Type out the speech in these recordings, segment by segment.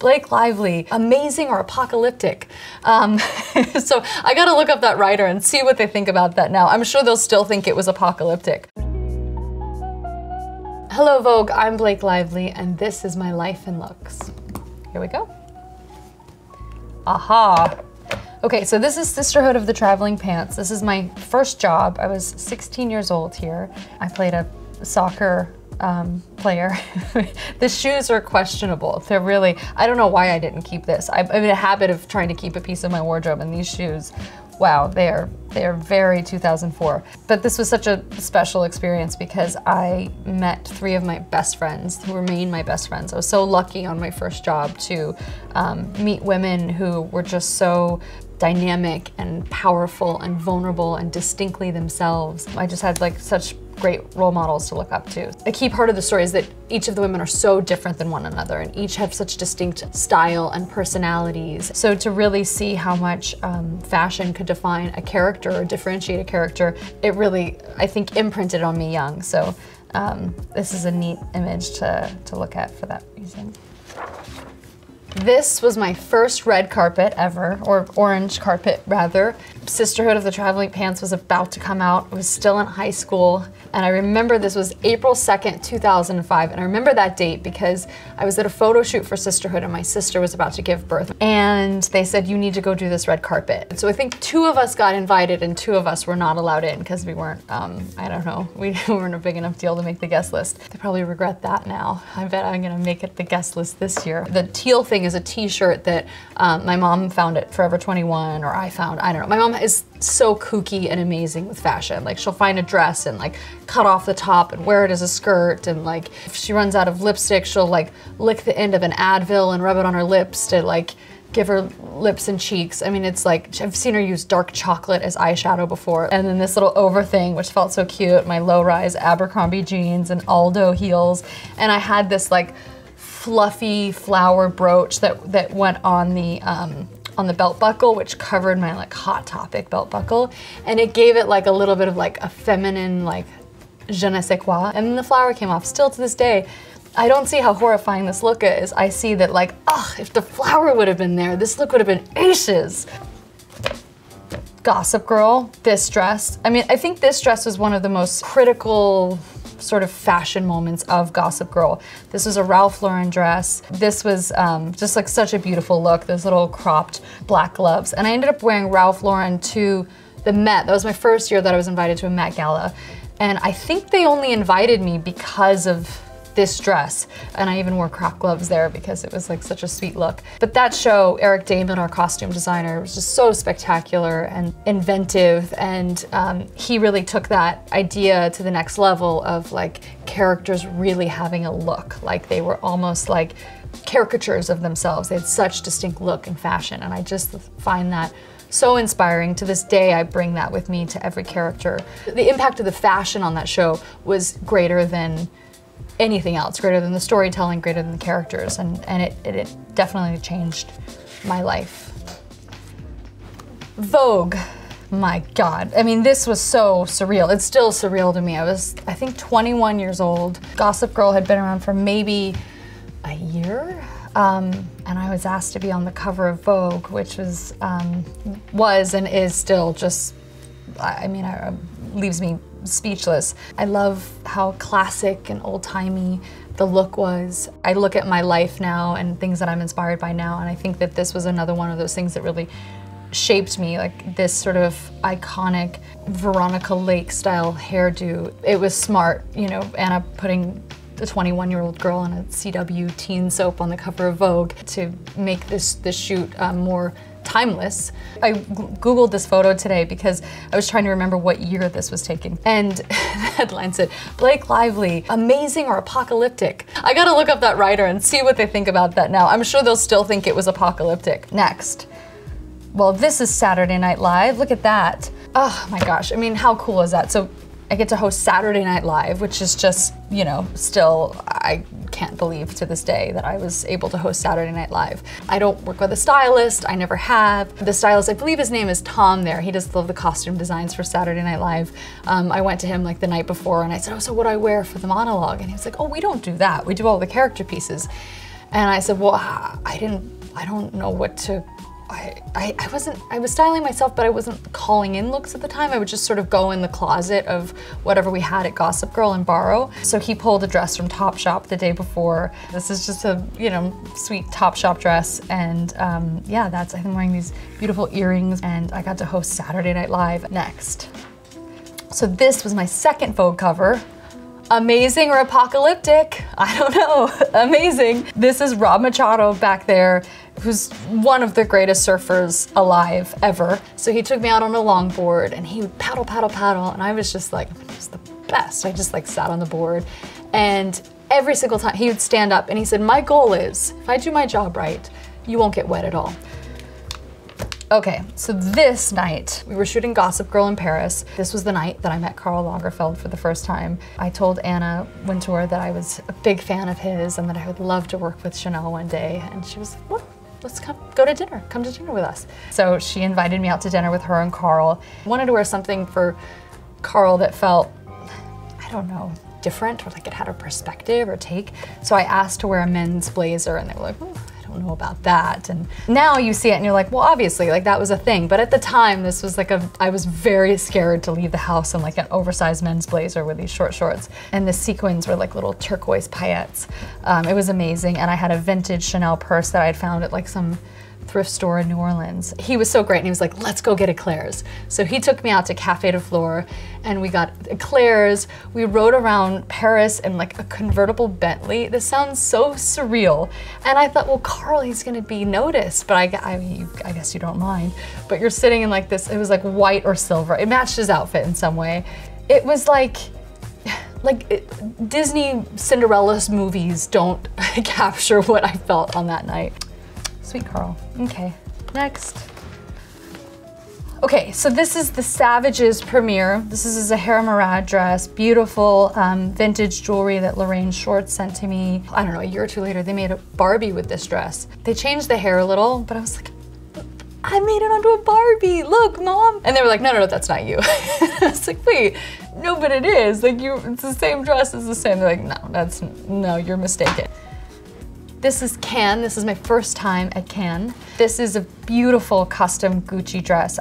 Blake Lively, amazing or apocalyptic? So I gotta look up that writer and see what they think about that now. I'm sure they'll still think it was apocalyptic. Hello Vogue, I'm Blake Lively and this is my life and looks. Here we go. Aha. Okay, so this is Sisterhood of the Traveling Pants. This is my first job. I was 16 years old here. I played a soccer player. The shoes are questionable. They're really, I don't know why I didn't keep this. I'm in a habit of trying to keep a piece of my wardrobe, and these shoes, wow, they are very 2004. But this was such a special experience because I met 3 of my best friends who remain my best friends. I was so lucky on my first job to meet women who were just so dynamic and powerful and vulnerable and distinctly themselves. I just had like such great role models to look up to. A key part of the story is that each of the women are so different than one another and each have such distinct style and personalities. So to really see how much fashion could define a character or differentiate a character, it really, I think, imprinted on me young. So this is a neat image to look at for that reason. This was my first red carpet ever, or orange carpet rather. Sisterhood of the Traveling Pants was about to come out. I was still in high school, and I remember this was April 2nd, 2005, and I remember that date because I was at a photo shoot for Sisterhood and my sister was about to give birth, and they said, you need to go do this red carpet. So I think 2 of us got invited and 2 of us were not allowed in because we weren't, I don't know, we weren't a big enough deal to make the guest list. They probably regret that now. I bet I'm gonna make it the guest list this year. The teal thing is a t-shirt that my mom found at Forever 21, or I found, I don't know. My mom is so kooky and amazing with fashion. Like she'll find a dress and like cut off the top and wear it as a skirt, and like if she runs out of lipstick, she'll like lick the end of an Advil and rub it on her lips to like give her lips and cheeks. I mean, it's like, I've seen her use dark chocolate as eyeshadow before. And then this little over thing, which felt so cute, my low-rise Abercrombie jeans and Aldo heels. And I had this like fluffy flower brooch that went on the belt buckle, which covered my like Hot Topic belt buckle. And it gave it like a little bit of like a feminine like je ne sais quoi. And then the flower came off. Still to this day, I don't see how horrifying this look is. I see that like, ugh, if the flower would have been there, this look would have been aces. Gossip Girl, this dress. I mean, I think this dress was one of the most critical sort of fashion moments of Gossip Girl. This was a Ralph Lauren dress. This was just like such a beautiful look, those little cropped black gloves. And I ended up wearing Ralph Lauren to the Met. That was my first year that I was invited to a Met Gala. And I think they only invited me because of this dress. And I even wore croc gloves there because it was like such a sweet look. But that show, Eric Damon, our costume designer, was just so spectacular and inventive. And he really took that idea to the next level of like characters really having a look. Like they were almost like caricatures of themselves. They had such distinct look and fashion. And I just find that so inspiring. To this day, I bring that with me to every character. The impact of the fashion on that show was greater than anything else, greater than the storytelling, greater than the characters, and it definitely changed my life. Vogue, my God. I mean, this was so surreal. It's still surreal to me. I was, I think, 21 years old. Gossip Girl had been around for maybe a year, and I was asked to be on the cover of Vogue, which was and is still just, I mean, leaves me speechless. I love how classic and old-timey the look was. I look at my life now and things that I'm inspired by now, and I think that this was another one of those things that really shaped me, like this sort of iconic Veronica Lake style hairdo. It was smart, you know, Anna putting a 21-year-old girl on a CW teen soap on the cover of Vogue to make this shoot more timeless. I Googled this photo today because I was trying to remember what year this was taken. And the headline said, Blake Lively, amazing or apocalyptic? I gotta look up that writer and see what they think about that now. I'm sure they'll still think it was apocalyptic. Next. Well, this is Saturday Night Live. Look at that. Oh my gosh, I mean, how cool is that? So I get to host Saturday Night Live, which is just, you know, still, I can't believe to this day that I was able to host Saturday Night Live. I don't work with a stylist, I never have. The stylist, I believe his name is Tom there. He does the costume designs for Saturday Night Live. I went to him like the night before and I said, oh, so what do I wear for the monologue? And he was like, oh, we don't do that. We do all the character pieces. And I said, well, I don't know what to, I was styling myself, but I wasn't calling in looks at the time. I would just sort of go in the closet of whatever we had at Gossip Girl and borrow. So he pulled a dress from Topshop the day before. This is just a, you know, sweet Topshop dress. And yeah, I'm wearing these beautiful earrings, and I got to host Saturday Night Live next. So this was my second Vogue cover. Amazing or apocalyptic? I don't know. Amazing. This is Rob Machado back there, who's one of the greatest surfers alive ever. So he took me out on a longboard and he would paddle, paddle, paddle. And I was just like, it was the best. I just like sat on the board. And every single time he would stand up and he said, my goal is, if I do my job right, you won't get wet at all. Okay, so this night, we were shooting Gossip Girl in Paris. This was the night that I met Karl Lagerfeld for the first time. I told Anna Wintour that I was a big fan of his and that I would love to work with Chanel one day. And she was like, well, let's go to dinner. Come to dinner with us. So she invited me out to dinner with her and Karl. I wanted to wear something for Karl that felt, I don't know, different, or like it had a perspective or take. So I asked to wear a men's blazer and they were like, oh, I don't know about that. And now you see it and you're like, well, obviously, like that was a thing. But at the time, this was like I was very scared to leave the house in like an oversized men's blazer with these short shorts. And the sequins were like little turquoise paillettes. It was amazing. And I had a vintage Chanel purse that I had found at like some thrift store in New Orleans. He was so great and he was like, let's go get eclairs. So he took me out to Café de Flore and we got eclairs. We rode around Paris in like a convertible Bentley. This sounds so surreal. And I thought, well, Karl, he's gonna be noticed, but I mean, I guess you don't mind. But you're sitting in like this, it was like white or silver. It matched his outfit in some way. It was like Disney Cinderella's movies don't capture what I felt on that night. Sweet Karl. Okay, next. Okay, so this is the Savages premiere. This is a Zahara Murad dress, beautiful vintage jewelry that Lorraine Short sent to me. I don't know, a year or two later, they made a Barbie with this dress. They changed the hair a little, but I was like, I made it onto a Barbie, look, Mom. And they were like, no, no, no, that's not you. I was like, wait, no, but it is. Like, it's the same dress, it's the same. They're like, no, you're mistaken. This is Cannes. This is my first time at Cannes. This is a beautiful custom Gucci dress.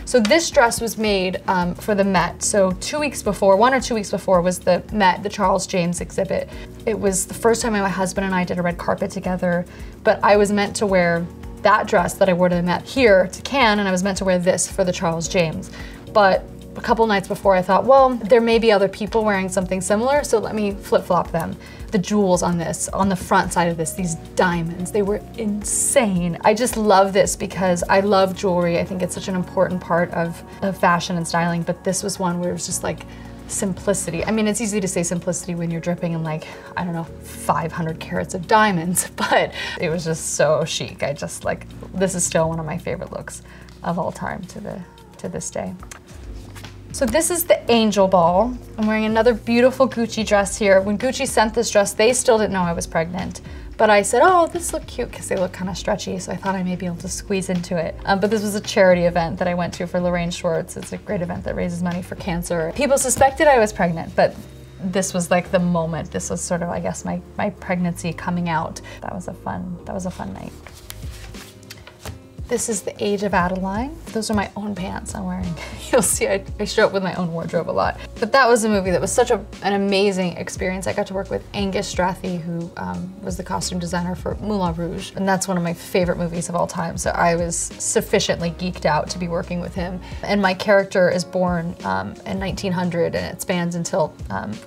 So this dress was made for the Met. So 2 weeks before, 1 or 2 weeks before was the Met, the Charles James exhibit. It was the first time my husband and I did a red carpet together, but I was meant to wear that dress that I wore to the Met here to Cannes, and I was meant to wear this for the Charles James. But a couple nights before I thought, well, there may be other people wearing something similar, so let me flip-flop them. The jewels on this, on the front side of this, these diamonds, they were insane. I just love this because I love jewelry. I think it's such an important part of fashion and styling, but this was one where it was just like simplicity. I mean, it's easy to say simplicity when you're dripping in like, I don't know, 500 carats of diamonds, but it was just so chic. I just like, this is still one of my favorite looks of all time to this day. So this is the Angel Ball. I'm wearing another beautiful Gucci dress here. When Gucci sent this dress, they still didn't know I was pregnant. But I said, oh, this look cute, because they look kind of stretchy, so I thought I may be able to squeeze into it. But this was a charity event that I went to for Lorraine Schwartz. It's a great event that raises money for cancer. People suspected I was pregnant, but this was like the moment. This was sort of, I guess, my pregnancy coming out. That was a fun night. This is The Age of Adeline. Those are my own pants I'm wearing. You'll see I show up with my own wardrobe a lot. But that was a movie that was such an amazing experience. I got to work with Angus Strathy, who was the costume designer for Moulin Rouge. And that's one of my favorite movies of all time. So I was sufficiently geeked out to be working with him. And my character is born in 1900 and it spans until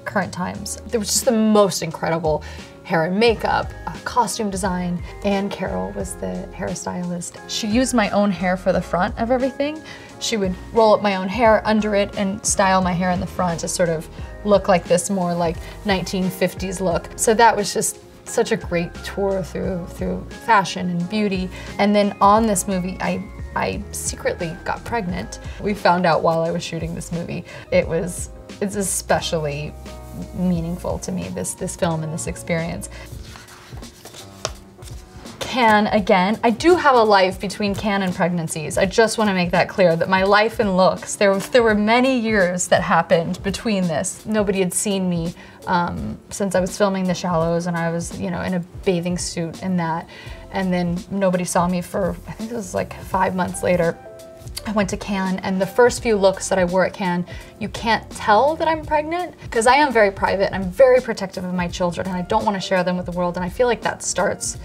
current times. There was just the most incredible hair and makeup, costume design. Anne Carroll was the hairstylist. She used my own hair for the front of everything. She would roll up my own hair under it and style my hair in the front to sort of look like this more like 1950s look. So that was just such a great tour through fashion and beauty. And then on this movie, I secretly got pregnant. We found out while I was shooting this movie. It's especially meaningful to me, this film and this experience. Cannes again. I do have a life between Cannes and pregnancies. I just want to make that clear, that my life in looks, there were many years that happened between this. Nobody had seen me since I was filming The Shallows, and I was, you know, in a bathing suit in that. And then nobody saw me for, I think it was like 5 months later. I went to Cannes, and the first few looks that I wore at Cannes, you can't tell that I'm pregnant, because I am very private and I'm very protective of my children, and I don't want to share them with the world, and I feel like that starts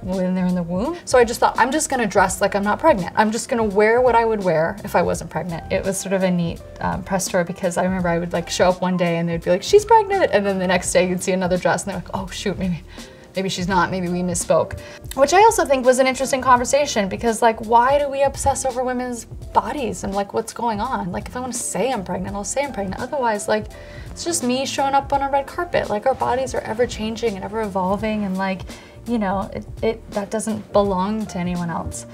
when they're in the womb. So I just thought, I'm just gonna dress like I'm not pregnant. I'm just gonna wear what I would wear if I wasn't pregnant. It was sort of a neat press tour, because I remember I would like show up one day and they'd be like, she's pregnant, and then the next day you'd see another dress and they're like, oh shoot, maybe she's not, maybe we misspoke. Which I also think was an interesting conversation, because like, why do we obsess over women's bodies and like what's going on? Like, if I want to say I'm pregnant, I'll say I'm pregnant. Otherwise, like, it's just me showing up on a red carpet. Like, our bodies are ever changing and ever evolving, and like, you know, that doesn't belong to anyone else.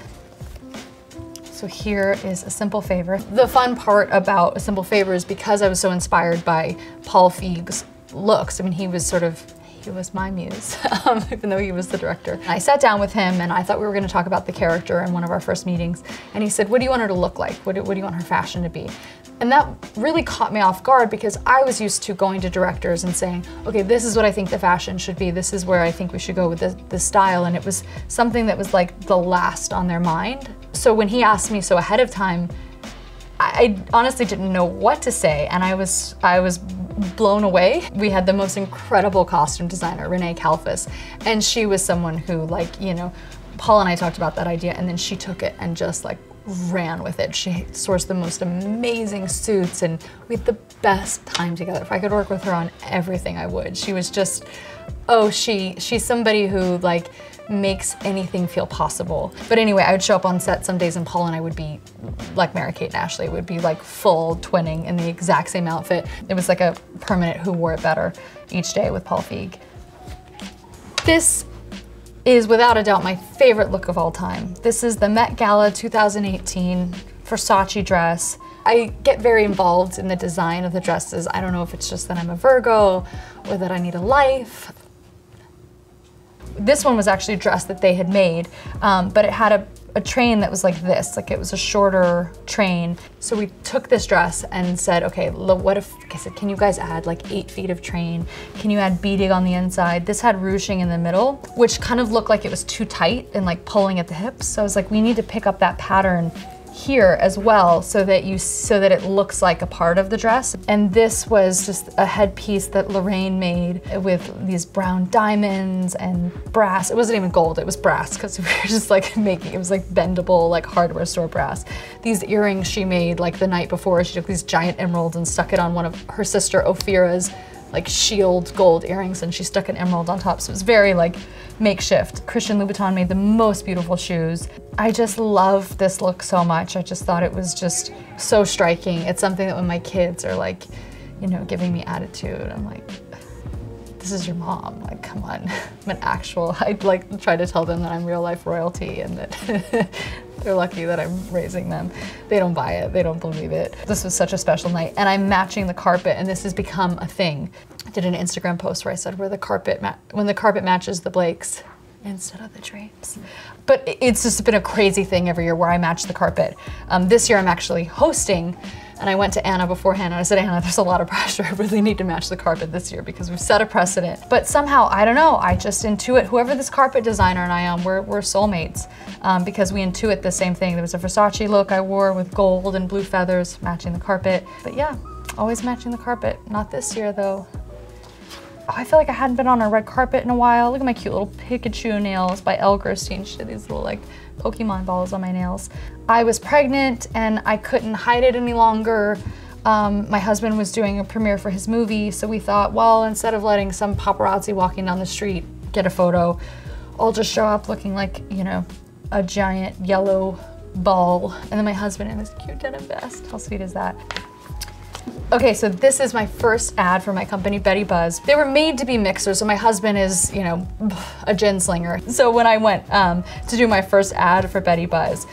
So here is A Simple Favor. The fun part about A Simple Favor is because I was so inspired by Paul Feig's looks. I mean, he was my muse, even though he was the director. I sat down with him and I thought we were gonna talk about the character in one of our first meetings. And he said, what do you want her to look like? What do you want her fashion to be? And that really caught me off guard, because I was used to going to directors and saying, okay, this is what I think the fashion should be. This is where I think we should go with the style. And it was something that was like the last on their mind. So when he asked me so ahead of time, I honestly didn't know what to say, and I was blown away. We had the most incredible costume designer, Renee Kalfas, and she was someone who, like, you know, Paul and I talked about that idea, and then she took it and just like ran with it. She sourced the most amazing suits, and we had the best time together. If I could work with her on everything, I would. She was just, oh, she's somebody who like makes anything feel possible. But anyway, I would show up on set some days and Paul and I would be like Mary-Kate and Ashley, would be like full twinning in the exact same outfit. It was like a permanent who wore it better each day with Paul Feig. This is without a doubt my favorite look of all time. This is the Met Gala 2018 Versace dress. I get very involved in the design of the dresses. I don't know if it's just that I'm a Virgo or that I need a life. This one was actually a dress that they had made, but it had a train that was like this, like it was a shorter train. So we took this dress and said, okay, what if, I said, can you guys add like 8 feet of train? Can you add beading on the inside? This had ruching in the middle, which kind of looked like it was too tight and like pulling at the hips. So I was like, we need to pick up that pattern here as well, so that it looks like a part of the dress. And this was just a headpiece that Lorraine made with these brown diamonds and brass. It wasn't even gold, it was brass, because we were just like making, it was like bendable, like hardware store brass. These earrings she made like the night before. She took these giant emeralds and stuck it on one of her sister Ophira's like shield gold earrings, and she stuck an emerald on top. So it was very like makeshift. Christian Louboutin made the most beautiful shoes. I just love this look so much. I just thought it was just so striking. It's something that when my kids are like, you know, giving me attitude, I'm like, this is your mom, like, come on. I'm an actual, I'd like try to tell them that I'm real life royalty and that they're lucky that I'm raising them. They don't buy it, they don't believe it. This was such a special night, and I'm matching the carpet, and this has become a thing. I did an Instagram post where I said, when the carpet matches the Blakes instead of the drapes. But it's just been a crazy thing every year where I match the carpet. This year I'm actually hosting, and I went to Anna beforehand and I said, Anna, there's a lot of pressure. I really need to match the carpet this year because we've set a precedent. But somehow, I don't know, I just intuit, whoever this carpet designer and I am, we're soulmates because we intuit the same thing. There was a Versace look I wore with gold and blue feathers matching the carpet. But yeah, always matching the carpet. Not this year though. Oh, I feel like I hadn't been on a red carpet in a while. Look at my cute little Pikachu nails by Elle Gerstein. She did these little like Pokemon balls on my nails. I was pregnant and I couldn't hide it any longer. My husband was doing a premiere for his movie, so we thought, well, instead of letting some paparazzi walking down the street get a photo, I'll just show up looking like, you know, a giant yellow ball. And then my husband in his cute denim vest. How sweet is that? Okay, so this is my first ad for my company, Betty Buzz. They were made to be mixers, so my husband is, you know, a gin slinger. So when I went to do my first ad for Betty Buzz,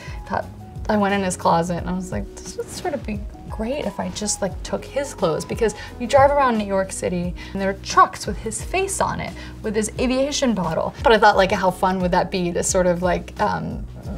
I went in his closet and I was like, this would sort of be great if I just like took his clothes, because you drive around New York City and there are trucks with his face on it, with his aviation bottle. But I thought, like, how fun would that be to sort of like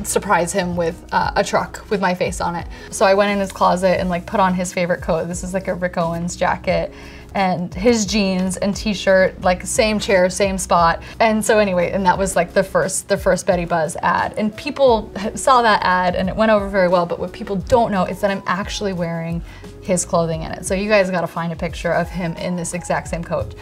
surprise him with a truck with my face on it. So I went in his closet and like put on his favorite coat. This is like a Rick Owens jacket, and his jeans and t-shirt, like same chair, same spot. And so anyway, and that was like the first Betty Buzz ad. And people saw that ad and it went over very well, but what people don't know is that I'm actually wearing his clothing in it. So you guys gotta find a picture of him in this exact same coat.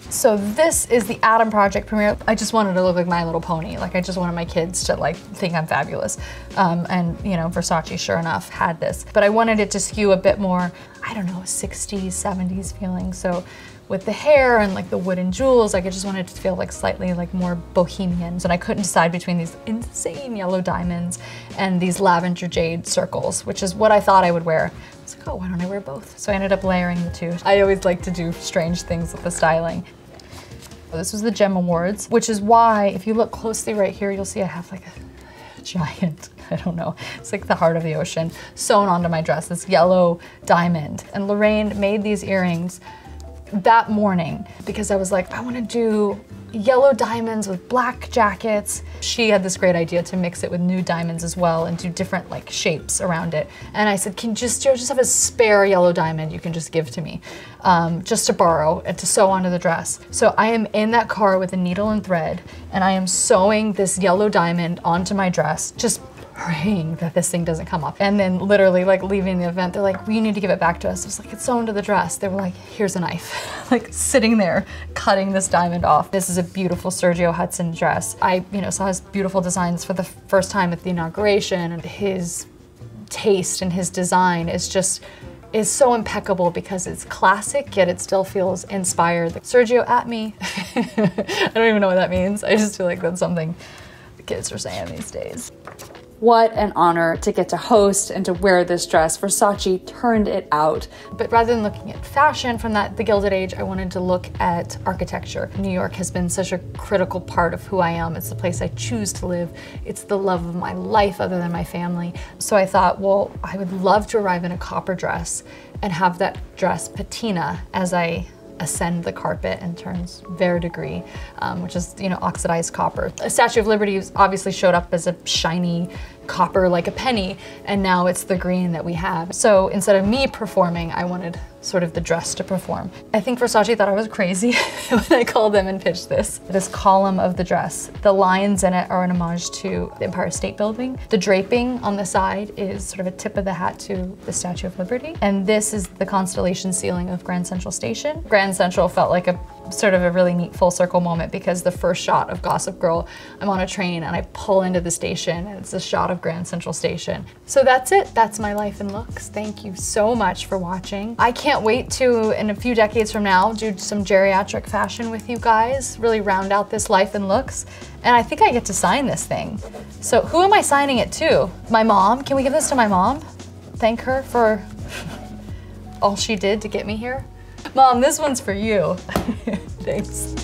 So this is the Adam Project premiere. I just wanted to look like My Little Pony. Like, I just wanted my kids to like think I'm fabulous. And you know, Versace sure enough had this. But I wanted it to skew a bit more, I don't know, 60s, 70s feeling. So with the hair and like the wooden jewels, like I just wanted it to feel like slightly like more bohemian. And I couldn't decide between these insane yellow diamonds and these lavender jade circles, which is what I thought I would wear. I was like, oh, why don't I wear both? So I ended up layering the two. I always like to do strange things with the styling. This was the Gem Awards, which is why, if you look closely right here, you'll see I have like a giant, I don't know, it's like the heart of the ocean, sewn onto my dress, this yellow diamond. And Lorraine made these earrings that morning because I was like, I want to do yellow diamonds with black jackets. She had this great idea to mix it with nude diamonds as well and do different like shapes around it. And I said, can you just have a spare yellow diamond you can just give to me, just to borrow and to sew onto the dress. So I am in that car with a needle and thread, and I am sewing this yellow diamond onto my dress, just praying that this thing doesn't come up. And then literally like leaving the event, they're like, well, you need to give it back to us. I was like, it's sewn to the dress. They were like, here's a knife. Like sitting there, cutting this diamond off. This is a beautiful Sergio Hudson dress. I, you know, saw his beautiful designs for the first time at the inauguration, and his taste and his design is so impeccable because it's classic, yet it still feels inspired. Like, Sergio at me. I don't even know what that means. I just feel like that's something the kids are saying these days. What an honor to get to host and to wear this dress. Versace turned it out. But rather than looking at fashion from the Gilded Age, I wanted to look at architecture. New York has been such a critical part of who I am. It's the place I choose to live. It's the love of my life other than my family. So I thought, well, I would love to arrive in a copper dress and have that dress patina as I ascend the carpet and turns verdigris, which is, you know, oxidized copper. The Statue of Liberty obviously showed up as a shiny copper like a penny, and now it's the green that we have. So instead of me performing, I wanted sort of the dress to perform. I think Versace thought I was crazy when I called them and pitched this. This column of the dress, the lines in it are an homage to the Empire State Building. The draping on the side is sort of a tip of the hat to the Statue of Liberty. And this is the constellation ceiling of Grand Central Station. Grand Central felt like a sort of a really neat full circle moment because the first shot of Gossip Girl, I'm on a train and I pull into the station and it's a shot of Grand Central Station. So that's it. That's my life in looks. Thank you so much for watching. I can't wait to, in a few decades from now, do some geriatric fashion with you guys, really round out this life in looks. And I think I get to sign this thing. So who am I signing it to? My mom? Can we give this to my mom? Thank her for all she did to get me here? Mom, this one's for you. Thanks.